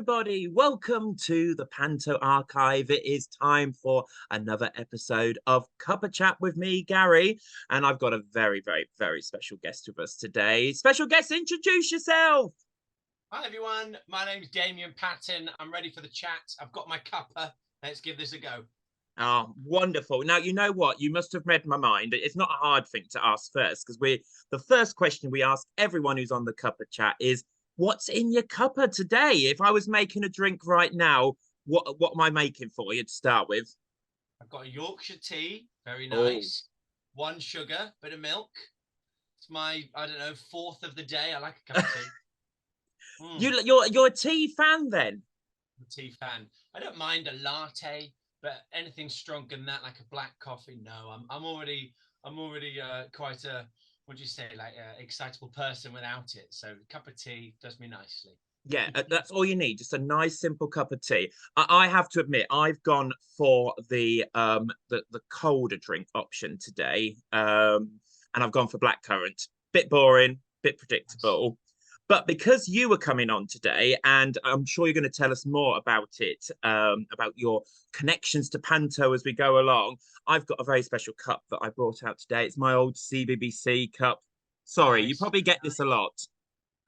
everybody. Welcome to the Panto Archive. It is time for another episode of Cuppa Chat with me, Gary. And I've got a very special guest with us today. Special guest, introduce yourself. Hi, everyone. My name's Damian Patton. I'm ready for the chat. I've got my cuppa. Let's give this a go. Oh, wonderful. Now, you know what? You must have read my mind. It's not a hard thing to ask first because the first question we ask everyone who's on the Cuppa Chat is, what's in your cuppa today? If I was making a drink right now, what am I making for you to start with? I've got a Yorkshire tea. Very Oh, nice. One sugar, bit of milk. It's my, I don't know, fourth of the day. I like a cup of tea. you're a tea fan then? I'm a tea fan. I don't mind a latte, but anything stronger than that, like a black coffee, no. I'm already quite a, what do you say, like a excitable person without it. So a cup of tea does me nicely. Yeah, that's all you need. Just a nice, simple cup of tea. I have to admit, I've gone for the colder drink option today, and I've gone for blackcurrant. Bit boring, bit Nice. predictable, but because you were coming on today, and I'm sure you're going to tell us more about it, about your connections to Panto as we go along. I've got a very special cup that I brought out today. It's my old CBBC cup. Sorry, you Nice. probably get this a lot.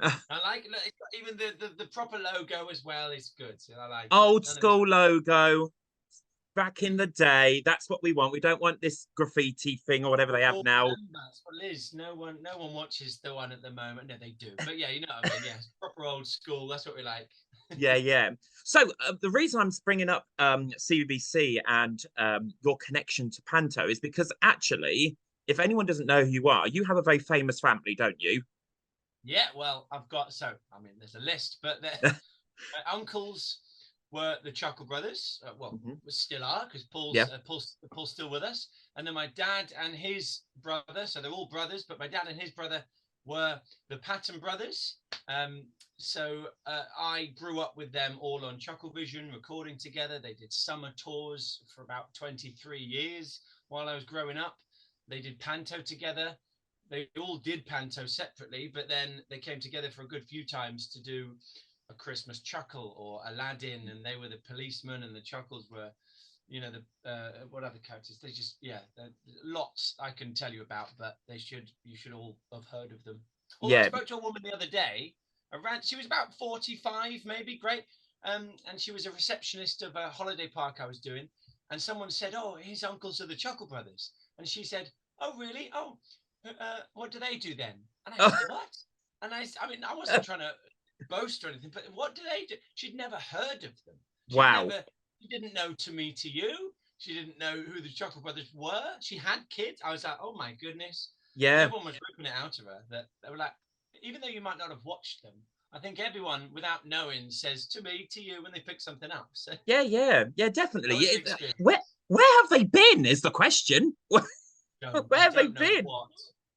I like look, it's got even the proper logo as well is good. I like it. Old None of this. school logo back in the day. That's what we want. We don't want this graffiti thing or whatever they have Oh, now. remember, that's what it is. No one watches the one at the moment. No, they do. But yeah, you know what I mean. Yeah, proper old school. That's what we like. Yeah, yeah. So the reason I'm bringing up CBBC and your connection to Panto is because actually, if anyone doesn't know who you are, you have a very famous family, don't you? Yeah, well, I've got so I mean, there's a list, but my uncles were the Chuckle brothers. Well, Mhm. still are because Yeah. Paul's still with us. And then my dad and his brother, so they're all brothers, but my dad and his brother were the Patton brothers. Um, so I grew up with them all on Chuckle Vision, recording together. They did summer tours for about 23 years while I was growing up. They did Panto together. They all did Panto separately, but then they came together for a good few times to do a Christmas Chuckle or Aladdin, and they were the policemen, and the Chuckles were, the what other characters? They just lots I can tell you about, but you should all have heard of them. Although I Yeah. spoke to a woman the other day, around she was about 45, maybe, great, and she was a receptionist of a holiday park I was doing, and someone said, "Oh, his uncles are the Chuckle brothers," and she said, "Oh, really? Oh, what do they do then?" And I said, "What?" And I mean, I wasn't trying to boast or anything, but what do they do? She'd never heard of them. Wow. She didn't know To Me To You. She didn't know who the Chocolate Brothers were. She had kids. I was like, oh my goodness. And Yeah. everyone was ripping it out of her that they were like, even though you might not have watched them, I think everyone without knowing says To Me, To You when they pick something up. So Yeah. Yeah. Yeah. that Definitely. was an Where experience. where have they been? Is the question. Where I have they don't know been? what.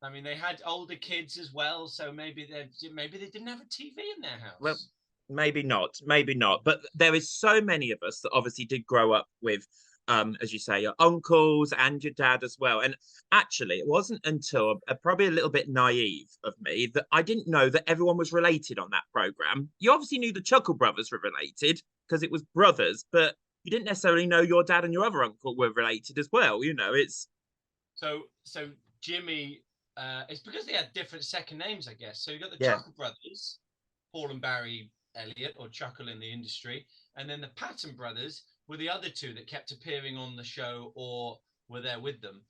I mean, they had older kids as well, so maybe they didn't have a TV in their Well, house. maybe not, maybe not. But there is so many of us that obviously did grow up with, as you say, your uncles and your dad as well. And actually, it wasn't until probably a little bit naive of me that I didn't know that everyone was related on that program. You obviously knew the Chuckle brothers were related because it was brothers, but you didn't necessarily know your dad and your other uncle were related as well. It's So Jimmy, it's because they had different second names, I guess. So you got the yeah, Chuckle brothers, Paul and Barry Elliott, or Chuckle in the industry, and then the Patton brothers were the other two that kept appearing on the show or were there with them.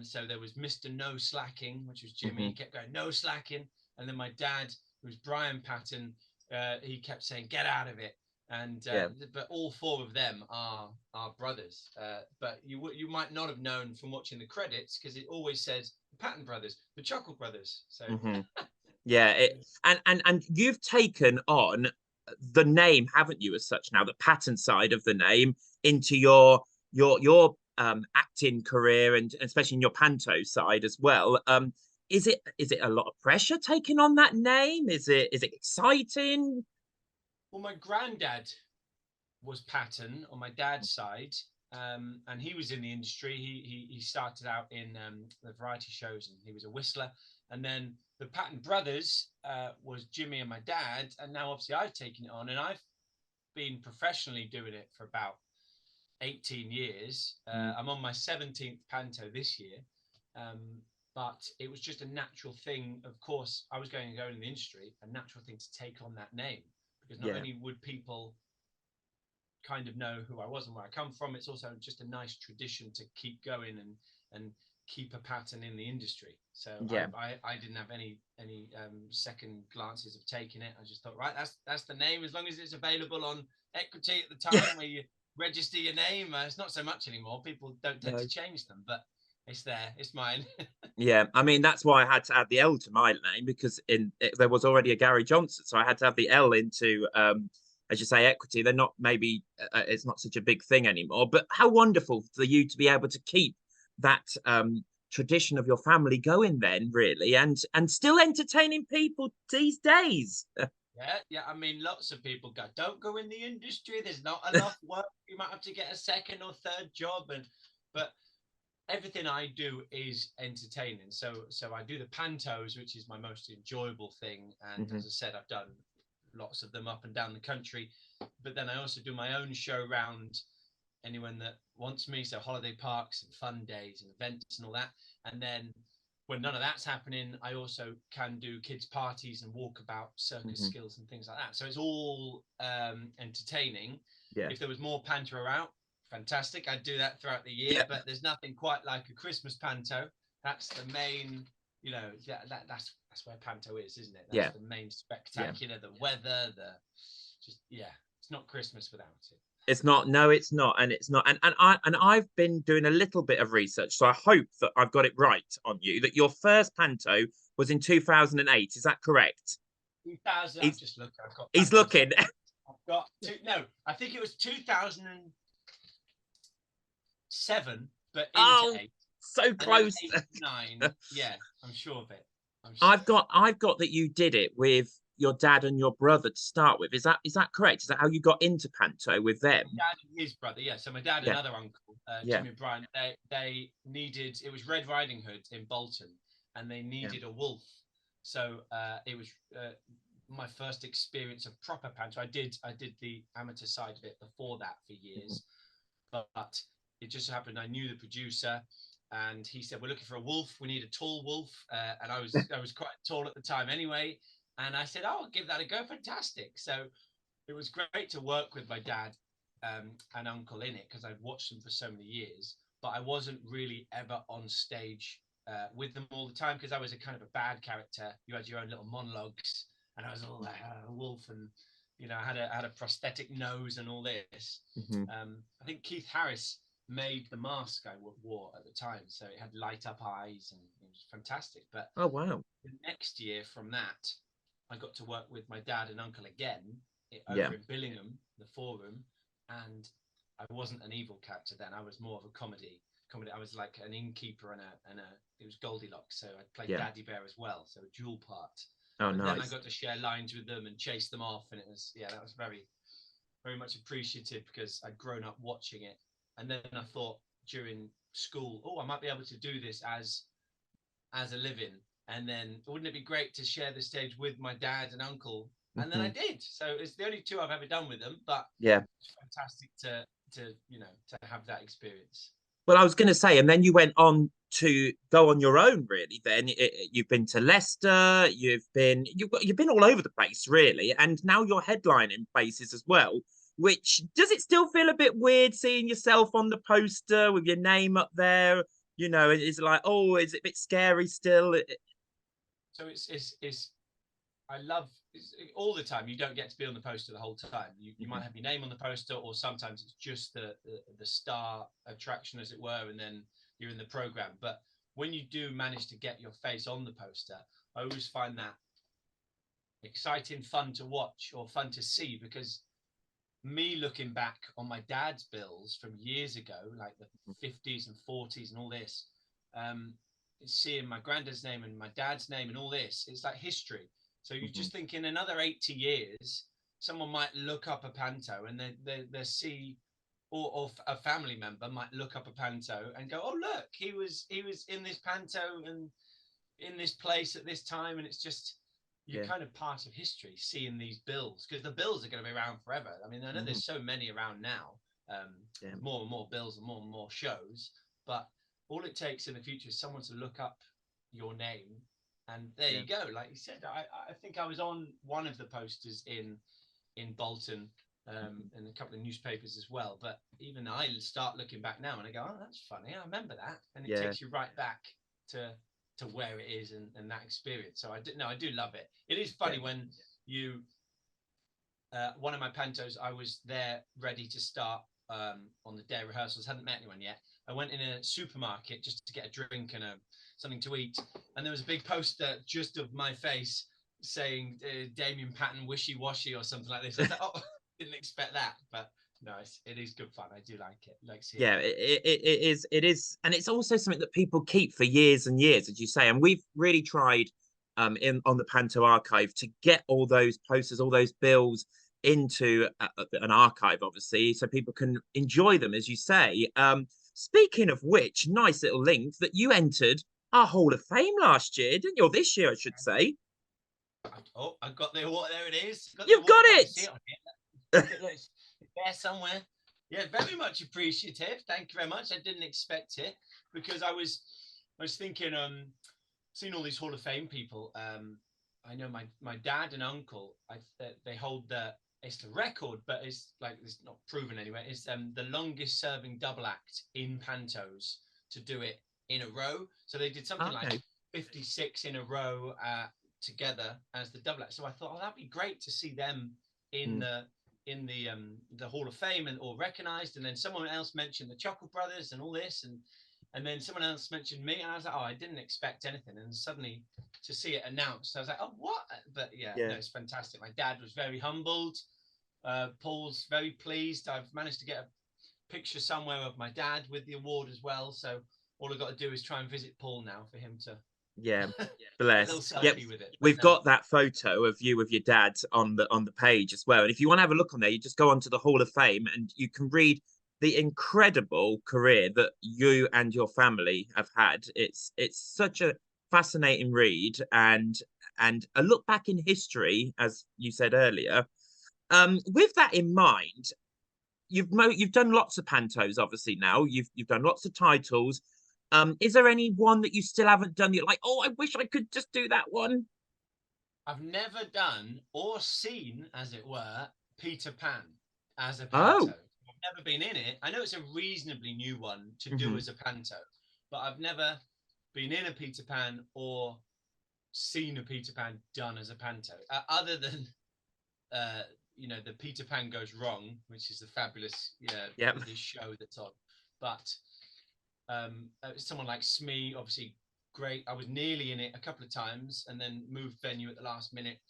So there was Mr. No Slacking, which was Jimmy. mm-hmm. He kept going no slacking, and then my dad, who was Brian Patton, he kept saying get out of it. And Yeah. but all four of them are brothers. But you might not have known from watching the credits because it always says the Patton brothers, the Chuckle brothers. So Mm-hmm. Yeah, and you've taken on the name, haven't you, as such now, the patent side of the name into your acting career and especially in your panto side as well. Is it a lot of pressure taking on that name? Is it exciting? well, my granddad was Patton on my dad's side, and he was in the industry. He started out in the variety shows, and he was a whistler. And then the Patton brothers was Jimmy and my dad, and now obviously I've taken it on, and I've been professionally doing it for about 18 years. I'm on my 17th Panto this year. But it was just a natural thing. Of course, I was going to go in the industry, a natural thing to take on that name, because not only would people kind of know who I was and where I come from, it's also just a nice tradition to keep going and keep a pattern in the industry. So I didn't have any second glances of taking it. I just thought, right, that's the name. As long as it's available on Equity at the time where you register your name, it's not so much anymore. People don't tend to change them, but it's there. It's mine. Yeah, I mean, that's why I had to add the L to my name, because there was already a Gary Johnson, so I had to have the L into, as you say, Equity. They're not, maybe it's not such a big thing anymore, but how wonderful for you to be able to keep that tradition of your family going then, really, and still entertaining people these days. Yeah. I mean, lots of people go, don't go in the industry. There's not enough work. You might have to get a second or third job, but everything I do is entertaining. So I do the pantos, which is my most enjoyable thing. And as I said, I've done lots of them up and down the country. But then I also do my own show round anyone that wants me. So holiday parks and fun days and events and all that. And then when none of that's happening, I also can do kids' parties and walkabout circus skills and things like that. So it's all entertaining. Yeah. If there was more panto out, fantastic. I'd do that throughout the year, but there's nothing quite like a Christmas panto. That's the main, that's where panto is, isn't it? That's the main spectacular, the weather, it's not Christmas without it. It's not. No, it's not, and it's not. And I've been doing a little bit of research, so I hope that I've got it right on you. That your first panto was in 2008. Is that correct? 2000. I've just looked. I've got. He's looking. I've got two. No, I think it was 2007, but into 8. So close. 8, 9. Yeah, I'm sure of it. I've got that you did it with your dad and your brother to start with. Is that correct? Is that how you got into panto with them? My dad and his brother, yeah. So my dad and another uncle, Jimmy and Brian, they needed, it was Red Riding Hood in Bolton, and they needed a wolf. So it was my first experience of proper panto. I did the amateur side of it before that for years, but it just happened I knew the producer. And he said, we're looking for a wolf. We need a tall wolf. And I was quite tall at the time anyway. And I said, I'll give that a go. Fantastic. So it was great to work with my dad and uncle in it, because I'd watched them for so many years. But I wasn't really ever on stage with them all the time, because I was a kind of a bad character. You had your own little monologues, and I was all like a wolf, and I had a prosthetic nose and all this. I think Keith Harris made the mask I wore at the time, so it had light up eyes and it was fantastic. But oh wow, the next year from that, I got to work with my dad and uncle again over in Billingham, the Forum, and I wasn't an evil character then. I was more of a comedy. I was like an innkeeper and it was Goldilocks, so I played Daddy Bear as well, so a dual part. Oh, nice. Then I got to share lines with them and chase them off, and it was that was very, very much appreciative, because I'd grown up watching it. And then I thought during school, I might be able to do this as a living. And then wouldn't it be great to share the stage with my dad and uncle? And then I did. So it's the only 2 I've ever done with them, but it's fantastic to have that experience. Well, I was going to say, and then you went on to go on your own, really. Then you've been to Leicester, you've been all over the place, really, and now you're headlining places as well. Which, does it still feel a bit weird seeing yourself on the poster with your name up there? Is it like, is it a bit scary still? So it's I love all the time. You don't get to be on the poster the whole time. You might have your name on the poster, or sometimes it's just the star attraction, as it were, and then you're in the program. But when you do manage to get your face on the poster, I always find that exciting, fun to watch or fun to see, because me looking back on my dad's bills from years ago, like the 50s and 40s and all this, seeing my granddad's name and my dad's name and all this, it's like history. So you just think in another 80 years, someone might look up a panto and they see, or a family member might look up a panto and go, oh, look, he was in this panto and in this place at this time. And it's just, you're kind of part of history, seeing these bills, because the bills are going to be around forever. I mean, I know there's so many around now, more and more bills and more shows, but all it takes in the future is someone to look up your name, and there you go. Like you said, I think I was on one of the posters in Bolton, and a couple of newspapers as well. But even I start looking back now and I go, oh, that's funny. I remember that, and it takes you right back to where it is and that experience. So I do love it. It is funny when you one of my pantos, I was there ready to start on the day of rehearsals, hadn't met anyone yet. I went in a supermarket just to get a drink and something to eat, and there was a big poster just of my face saying Damian Patton wishy-washy or something like this. I thought, oh, didn't expect that, but no, it is good fun. I do like it. Like seeing it is, and it's also something that people keep for years and years, as you say. And we've really tried on the Panto archive to get all those posters, all those bills into an archive, obviously, so people can enjoy them, as you say. Speaking of which, nice little link that you entered our Hall of Fame last year, didn't you? Or this year, I should say. Oh, I've got the award. There it is. You've got it. It's there somewhere. Yeah, very much appreciative. Thank you very much. I didn't expect it, because I was thinking, seeing all these Hall of Fame people. I know my dad and uncle. They hold it's the record, but it's not proven anyway. It's the longest serving double act in pantos to do it in a row. So they did something like 56 in a row together as the double act. So I thought, oh, that'd be great to see them in the Hall of Fame or recognized. And then someone else mentioned the Chuckle Brothers and all this, and then someone else mentioned me, and I was like, oh, I didn't expect anything. And suddenly to see it announced, I was like, oh, what? But no, it's fantastic. My dad was very humbled. Paul's very pleased. I've managed to get a picture somewhere of my dad with the award as well. So all I've got to do is try and visit Paul now for him to bless. With it. We've got that photo of you with your dad on the page as well. And if you want to have a look on there, you just go onto the Hall of Fame and you can read the incredible career that you and your family have had. It's such a fascinating read and a look back in history, as you said earlier. With that in mind, you've done lots of pantos, obviously. Now you've done lots of titles. Is there any one that you still haven't done? You're like, oh, I wish I could just do that one. I've never done or seen, as it were, Peter Pan as a panto. I've never been in it. I know it's a reasonably new one to do as a panto, but I've never been in a Peter Pan or seen a Peter Pan done as a panto, other than the Peter Pan Goes Wrong, which is the fabulous this show that's on. But someone like Smee, obviously great. I was nearly in it a couple of times and then moved venue at the last minute,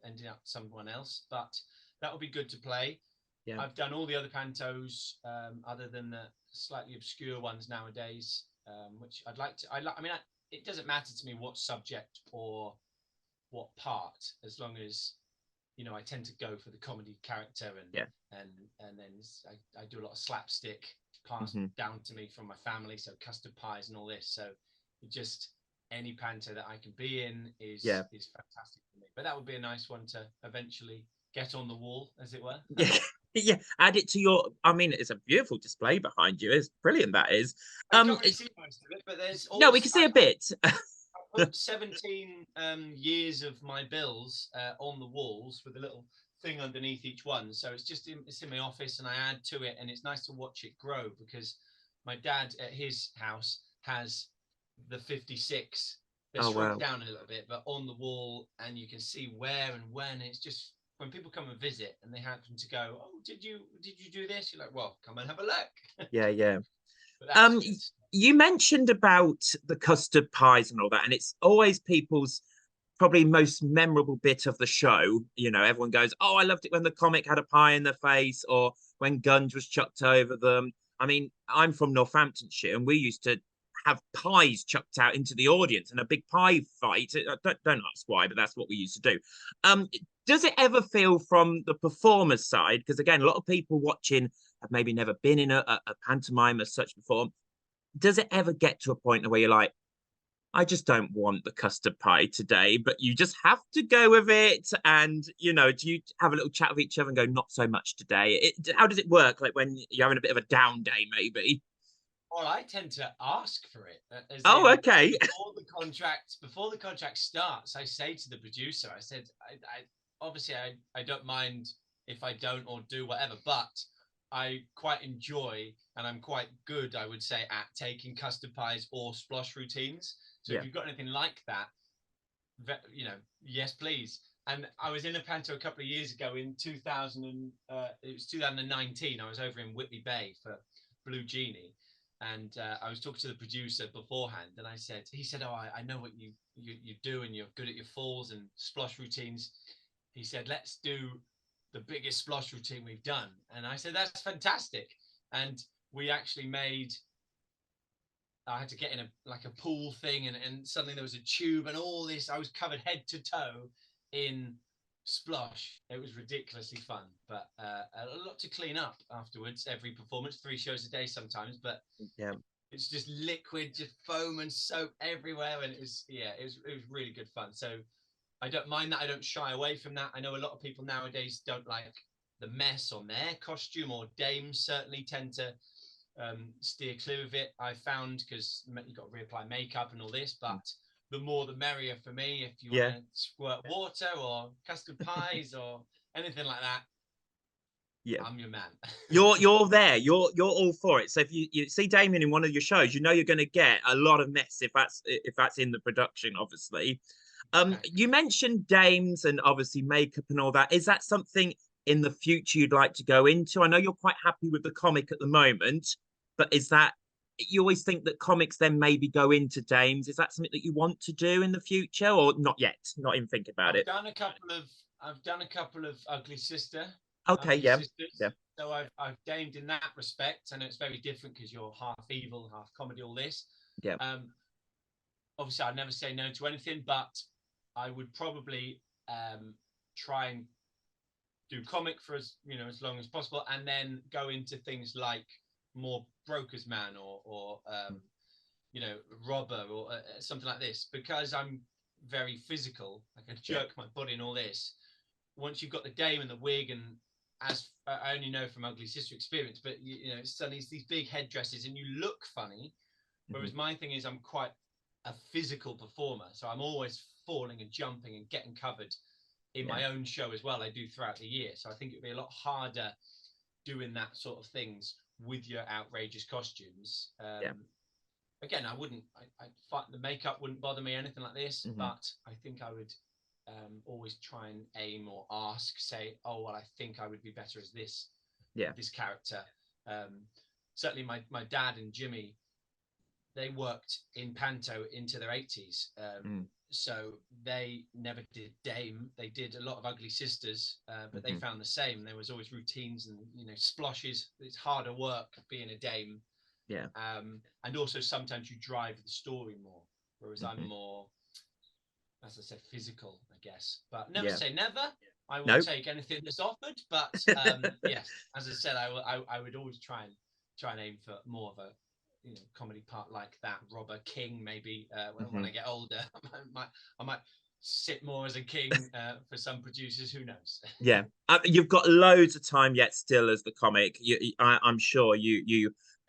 ending up someone else. But that would be good to play. Yeah. I've done all the other pantos, other than the slightly obscure ones nowadays, which I'd like to. It doesn't matter to me what subject or what part, as long as I tend to go for the comedy character, and then I do a lot of slapstick passed down to me from my family, so custard pies and all this. So just any panto that I can be in is fantastic for me. But that would be a nice one to eventually get on the wall, as it were. Add it to your. It's a beautiful display behind you. It's brilliant. That is. I can't really see most of it, but there's no, we can see a bit. I put 17 years of my bills on the walls with a little thing underneath each one. So it's in my office, and I add to it, and it's nice to watch it grow, because my dad at his house has the 56. They're shrunk down a little bit, but on the wall, and you can see where and when. It's just, when people come and visit and they happen to go, oh, did you do this? You're like, well, come and have a look. Yeah. You mentioned about the custard pies and all that, and it's always people's probably most memorable bit of the show. Everyone goes, oh, I loved it when the comic had a pie in their face, or when Gunge was chucked over them. I'm from Northamptonshire, and we used to have pies chucked out into the audience and a big pie fight. Don't ask why, but that's what we used to do. Does it ever feel from the performer's side? Because again, a lot of people watching have maybe never been in a pantomime as such before. Does it ever get to a point where you're like, I just don't want the custard pie today, but you just have to go with it. And, you know, do you have a little chat with each other and go, not so much today? How does it work? Like when you're having a bit of a down day, maybe? Well, I tend to ask for it, as Oh, in okay. before the contract starts. I say to the producer, I said, I obviously I don't mind if I don't or do whatever, but I quite enjoy and I'm quite good, I would say, at taking custard pies or splosh routines. So if Yeah. you've got anything like that, you know, yes, please. And I was in a panto a couple of years ago in 2000 and it was 2019. I was over in Whitley Bay for Blue Genie, and I was talking to the producer beforehand, and he said, "Oh, I know what you do, and you're good at your falls and splosh routines." He said, "Let's do the biggest splosh routine we've done," and I said, "That's fantastic." And we actually made I had to get in a pool thing, and suddenly there was a tube and all this. I was covered head to toe in splosh. It was ridiculously fun, but a lot to clean up afterwards. Every performance, 3 shows a day sometimes, but Yeah. it's just liquid, just foam and soap everywhere, and it was really good fun. So I don't mind that. I don't shy away from that. I know a lot of people nowadays don't like the mess on their costume, or dames certainly tend to steer clear of it. I found, because you've got to reapply makeup and all this, but the more the merrier for me. If you want Yeah. to squirt water or custard pies or anything like that, Yeah. I'm your man. You're there. You're all for it. So if you see Damien in one of your shows, you know you're going to get a lot of mess if that's in the production, obviously. Exactly. You mentioned dames and obviously makeup and all that. Is that something in the future you'd like to go into? I know you're quite happy with the comic at the moment, but is that you always think that comics then maybe go into dames? Is that something that you want to do in the future, or not yet? Not even think about I've it. done a couple of I've done a couple of Okay, ugly yeah, sisters. yeah, So I've damed in that respect. I know it's very different because you're half evil, half comedy, all this. yeah, Um, Obviously I'd never say no to anything, but I would probably try and do comic for as long as possible, and then go into things like more broker's man or you know, robber or something like this, because I'm very physical. I can yeah, jerk my body and all this. Once you've got the dame and the wig, and as I only know from Ugly Sister experience, but you know, suddenly it's these big headdresses and you look funny. mhm, Whereas my thing is, I'm quite a physical performer, so I'm always falling and jumping and getting covered in yeah, my own show as well. I do throughout the year, so I think it'd be a lot harder doing that sort of things with your outrageous costumes. yeah, Again, I wouldn't. The makeup wouldn't bother me, anything like this, mhm, but I think I would always try and aim or ask, say, oh well, I think I would be better as yeah, this character. Um, Certainly, my dad and Jimmy, they worked in panto into their 80s. mm, So they never did dame. They did a lot of ugly sisters, but they mhm, found the same. There was always routines and splashes. It's harder work being a dame, yeah, and also sometimes you drive the story more. Whereas I'm mhm, more, as I said, physical, I guess. But never yeah. say never. I will No. take anything that's offered. But yes, as I said, I would always try and aim for more of a comedy part like that. Robber King, maybe when Mhm. I get older, I might sit more as a king for some producers. Who knows? Yeah, you've got loads of time yet still as the comic. I'm sure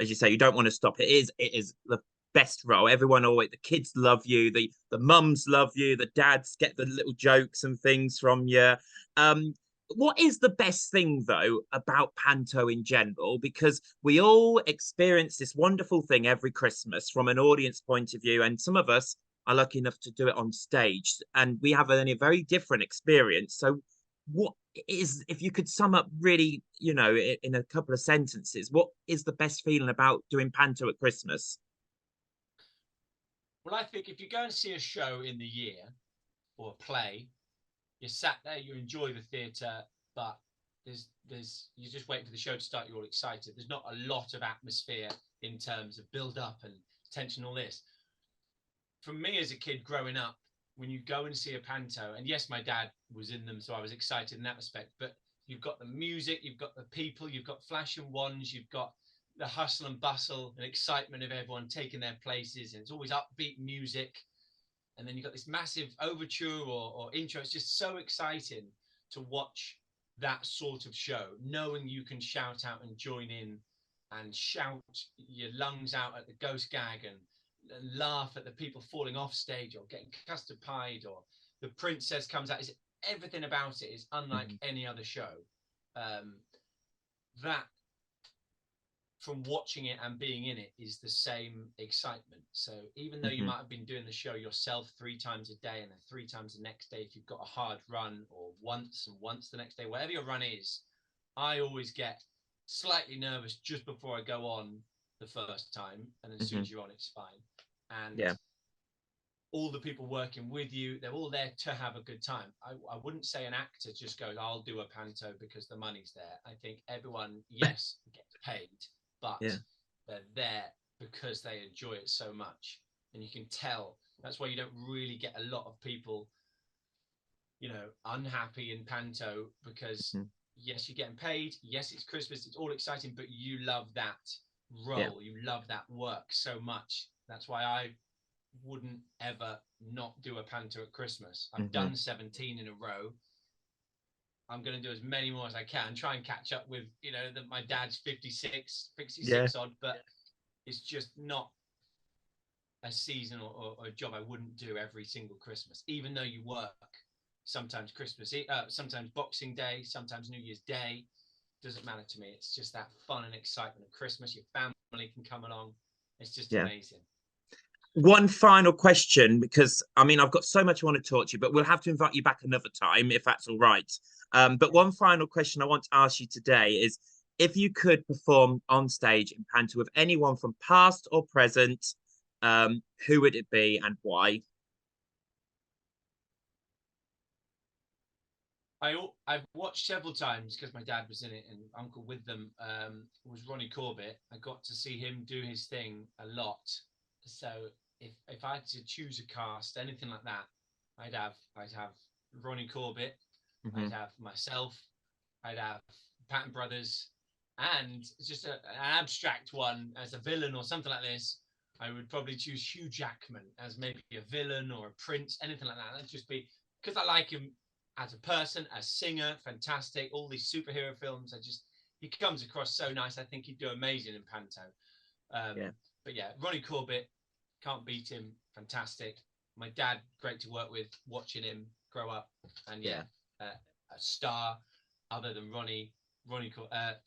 as you say, you don't want to stop. It is the best role. Everyone always, the kids love you, the mums love you, the dads get the little jokes and things from you. What is the best thing though about Panto in general? Because we all experience this wonderful thing every Christmas from an audience point of view, and some of us are lucky enough to do it on stage, and we have a very different experience. So what is, if you could sum up really, in a couple of sentences, what is the best feeling about doing panto at Christmas? Well, I think if you go and see a show in the year or a play, you're sat there, you enjoy the theatre, but you're just waiting for the show to start. You're all excited. There's not a lot of atmosphere in terms of build up and tension, all this. For me as a kid growing up, when you go and see a panto, and yes, my dad was in them, so I was excited in that respect. But you've got the music, you've got the people, you've got flash and wands, you've got the hustle and bustle and excitement of everyone taking their places, and it's always upbeat music. and then you've got this massive overture or intro. It's just so exciting to watch that sort of show, knowing you can shout out and join in and shout your lungs out at the ghost gag and laugh at the people falling off stage or getting custard pied, or the princess comes out. Everything about it is unlike any other show. That from watching it and being in it is the same excitement. So even though you might have been doing the show yourself 3 times a day and then 3 times the next day if you've got a hard run, or once and once the next day, whatever your run is, I always get slightly nervous just before I go on the first time, and as soon as you're on, it's fine. And all the people working with you, they're all there to have a good time. I wouldn't say an actor just goes, I'll do a panto because the money's there. I think everyone, yes, gets paid, but they're there because they enjoy it so much. And you can tell. That's why you don't really get a lot of people, you know, unhappy in panto, because yes, you're getting paid. Yes, it's Christmas. It's all exciting, but you love that role. You love that work so much. That's why I wouldn't ever not do a panto at Christmas. I've done 17 in a row. I'm going to do as many more as I can, try and catch up with, you know, my dad's 66 odd, but it's just not a season or a job I wouldn't do every single Christmas, even though you work sometimes Christmas, sometimes Boxing Day, sometimes New Year's Day. Doesn't matter to me. It's just that fun and excitement of Christmas. Your family can come along. It's just amazing. One final question, because I mean, I've got so much I want to talk to you, but we'll have to invite you back another time if that's all right. But one final question I want to ask you today is, if you could perform on stage in panto with anyone from past or present, who would it be and why? I've watched several times because my dad was in it and uncle with them was Ronnie Corbett. I got to see him do his thing a lot. So if I had to choose a cast, anything like that, I'd have Ronnie Corbett, I'd have myself, I'd have Patton Brothers, and just an abstract one as a villain or something like this. I would probably choose Hugh Jackman as maybe a villain or a prince, anything like that. That'd just be because I like him as a person, as singer, fantastic. All these superhero films, he comes across so nice. I think he'd do amazing in panto. But yeah, Ronnie Corbett, can't beat him. Fantastic. My dad, great to work with, watching him grow up. And a star other than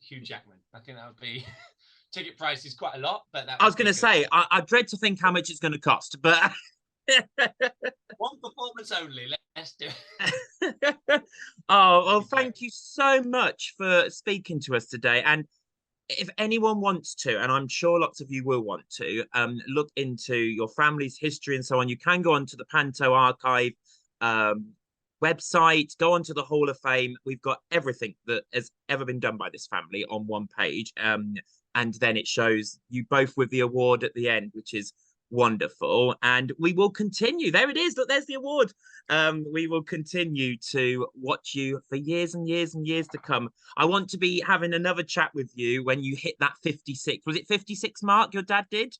Hugh Jackman. I think that would be ticket price is quite a lot, but I was going to say, I dread to think how much it's going to cost, but one performance only. Let's do it. Oh, well, thank you so much for speaking to us today. And if anyone wants to, and I'm sure lots of you will want to, look into your family's history and so on, you can go onto the Panto Archive website, go onto the Hall of Fame. We've got everything that has ever been done by this family on one page. And then it shows you both with the award at the end, which is wonderful. And we will continue. There it is. Look, there's the award. We will continue to watch you for years and years and years to come. I want to be having another chat with you when you hit that 56. Was it 56 mark your dad did?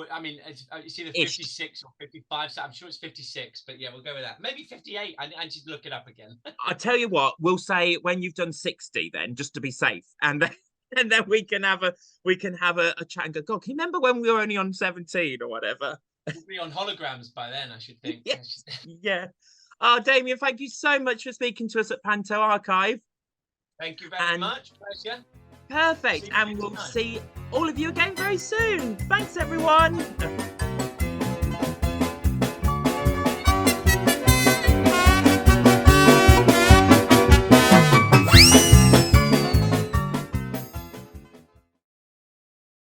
I mean, it's either 56 or 55, so I'm sure it's 56, but yeah, we'll go with that. Maybe 58. I need to look it up again. I tell you what, we'll say when you've done 60 then, just to be safe. And then we can have a chat and go, God, can you remember when we were only on 17 or whatever? We'll be on holograms by then, I should think. Yeah. Oh, Damian, thank you so much for speaking to us at Panto Archive. Thank you very much. Pleasure. Perfect. And we'll see all of you again very soon. Thanks, everyone.